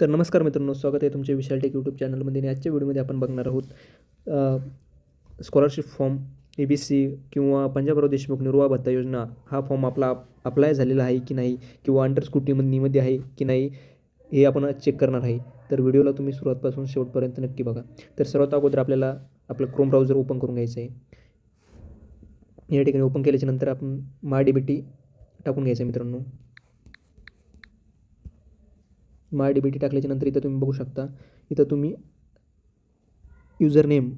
तर नमस्कार मित्रांनो, स्वागत आहे तुमचे विशाल टेक यूट्यूब चॅनलमध्ये. आणि आजच्या व्हिडिओमध्ये आपण बघणार आहोत स्कॉलरशिप फॉर्म ABC किंवा पंजाबराव देशमुख निर्वाह भत्ता योजना हा फॉर्म आपला अप्लाय झालेला आहे की नाही, किंवा अंडर स्क्रुटिनीमध्ये आहे की नाही, हे आपण आज चेक करणार आहे. तर व्हिडिओला तुम्ही सुरुवातपासून शेवटपर्यंत नक्की बघा. तर सर्वात अगोदर आपल्याला आपलं क्रोम ब्राउझर ओपन करून घ्यायचं आहे. या ठिकाणी ओपन केल्याच्यानंतर आपण MyDBT टाकून घ्यायचं आहे मित्रांनो. MyDBT टाकल्याच्यानंतर इथं तुम्ही बघू शकता, इथं तुम्ही युजर नेम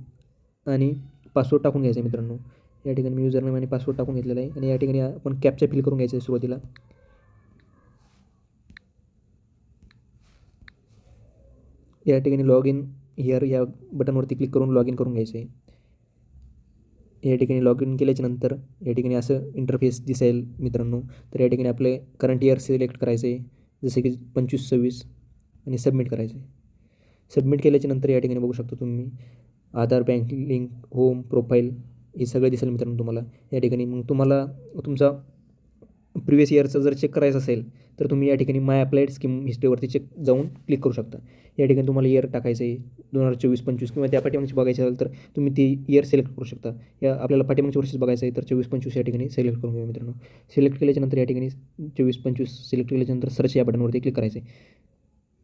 आणि पासवर्ड टाकून घ्यायचा आहे मित्रांनो. या ठिकाणी मी युजर नेम आणि पासवर्ड टाकून घेतलेला आहे. आणि या ठिकाणी आपण कॅप्चा फिल करून घ्यायचं आहे सुरुवातीला. या ठिकाणी लॉग इन हिअर या बटनवरती क्लिक करून लॉग इन करून घ्यायचं आहे. या ठिकाणी लॉग इन केल्याच्यानंतर या ठिकाणी असं इंटरफेस दिसेल मित्रांनो. तर या ठिकाणी आपले करंट इयर सिलेक्ट करायचं आहे, जसे की 25-26, आणि सबमिट करायचं आहे. सबमिट केल्याच्यानंतर या ठिकाणी बघू शकता तुम्ही आधार, बँक लिंक, होम, प्रोफाईल हे सगळं दिसेल मित्रांनो तुम्हाला. या ठिकाणी मग तुम्हाला तुमचा प्रिवियस इयरचं जर चेक करायचं असेल तर तुम्ही या ठिकाणी माय अप्लाइड स्कीम हिस्ट्रीवरती जाऊन क्लिक करू शकता. या ठिकाणी तुम्हाला इयर टाकायचं आहे 2024-25, किंवा त्या पाठीमागची बघायची असेल तर तुम्ही ती इयर सिलेक्ट करू शकता. या आपल्याला पाठीमागच्या वर्षीच बघायचं आहे तर 24-25 या ठिकाणी सिलेक्ट करून घेऊ मित्रांनो. सिलेक्ट केल्याच्यानंतर या ठिकाणी 24-25 सिलेक्ट केल्याच्यानंतर सर्च या बटनवरती क्लिक करायचं आहे.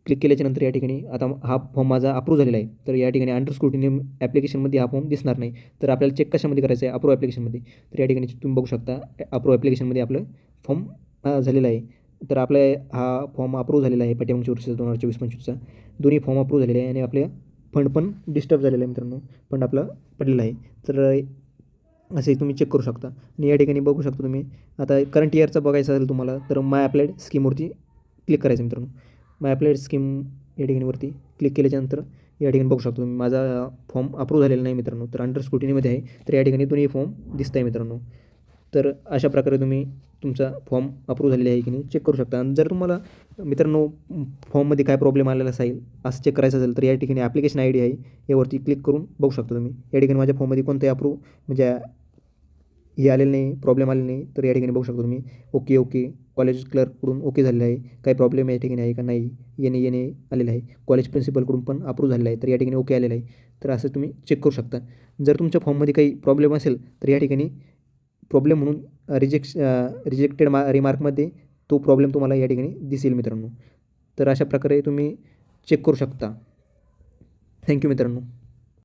क्लिक केल्याच्यानंतर या ठिकाणी आता हा फॉर्म माझा अप्रूव्ह झालेला आहे. तर या ठिकाणी अंडर स्क्रुटिनी ॲप्लिकेशनमध्ये हा फॉर्म दिसणार नाही. तर आपल्याला चेक कशामध्ये करायचं आहे? अप्रूव्ह ॲप्लिकेशनमध्ये. तर या ठिकाणी तुम्ही बघू शकता अप्रूव्ह ॲप्लिकेशनमध्ये आपलं फॉर्म झालेला आहे. तर आपल्या हा फॉर्म अप्रूव्ह झालेला आहे पाठीमागच्या वर्षीचा 2024-25चा. दोन्ही फॉर्म अप्रूव्ह झालेले आहे आणि आपल्या फंड पण डिस्टर्ब झालेला आहे मित्रांनो. फंड आपला पडलेला आहे. तर असे तुम्ही चेक करू शकता. आणि या ठिकाणी बघू शकता तुम्ही आता करंट इयरचा बघायचं असेल तुम्हाला तर माय अप्लाइड स्कीमवरती क्लिक करायचं मित्रांनो. माय अप्लाइड स्कीम या ठिकाणी वरती क्लिक केल्याच्यानंतर या ठिकाणी बघू शकतो तुम्ही माझा फॉर्म अप्रूव्ह झालेला नाही मित्रांनो. तर अंडर स्क्रुटिनीमध्ये आहे. तर या ठिकाणी दोन्ही फॉर्म दिसत आहे मित्रांनो. तर अशा प्रकारे तुम्ही तुमचा फॉर्म अप्रूव्ह झालेला आहे की नाही चेक करू शकता. आणि जर तुम्हाला मित्रांनो फॉर्ममध्ये काय प्रॉब्लेम आलेला असेल असं चेक करायचं असेल तर या ठिकाणी ॲप्लिकेशन ID आहे, यावरती क्लिक करून बघू शकता तुम्ही. या ठिकाणी माझ्या फॉर्ममध्ये कोणताही अप्रूव्ह म्हणजे हे आलेलं नाही, प्रॉब्लेम आलेला नाही. तर या ठिकाणी बघू शकतो तुम्ही ओके कॉलेज क्लर्ककडून ओके झालेलं आहे. काही प्रॉब्लेम या ठिकाणी आहे का नाही, येणे आलेलं आहे. कॉलेज प्रिन्सिपलकडून पण अप्रूव्ह झालेलं आहे. तर या ठिकाणी ओके आलेलं आहे. तर असं तुम्ही चेक करू शकता. जर तुमच्या फॉर्ममध्ये काही प्रॉब्लेम असेल तर या ठिकाणी प्रॉब्लेम म्हणून रिजेक्टेड रिमार्कमध्ये तो प्रॉब्लेम तुम्हाला या ठिकाणी दिसेल मित्रांनो. तर अशा प्रकारे तुम्ही चेक करू शकता. थँक्यू मित्रांनो.